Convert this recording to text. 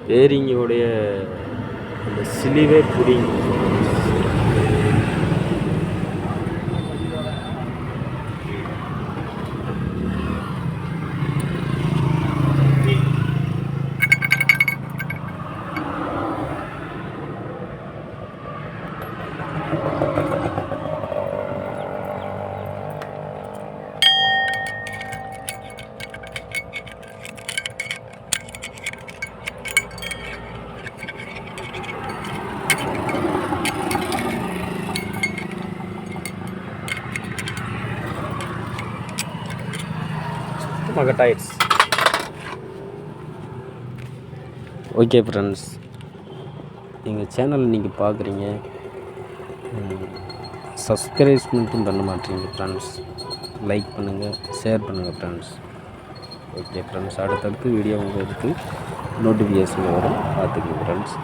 பேரிங்கோடைய அந்த சிலிவே புடிங்க. கட்டாயிடுச்சு. Okay friends, எங்கள் சேனல் நீங்கள் பார்க்குறீங்க, சப்ஸ்கிரைப் மட்டும் பண்ண மாட்டீங்க ஃப்ரெண்ட்ஸ். லைக் பண்ணுங்கள், ஷேர் பண்ணுங்கள் ஃப்ரெண்ட்ஸ். ஓகே ஃப்ரெண்ட்ஸ், அடுத்தடுத்து வீடியோ உங்களுக்கு நோட்டிஃபிகேஷன் வரும், பார்த்துக்கங்க ஃப்ரெண்ட்ஸ்.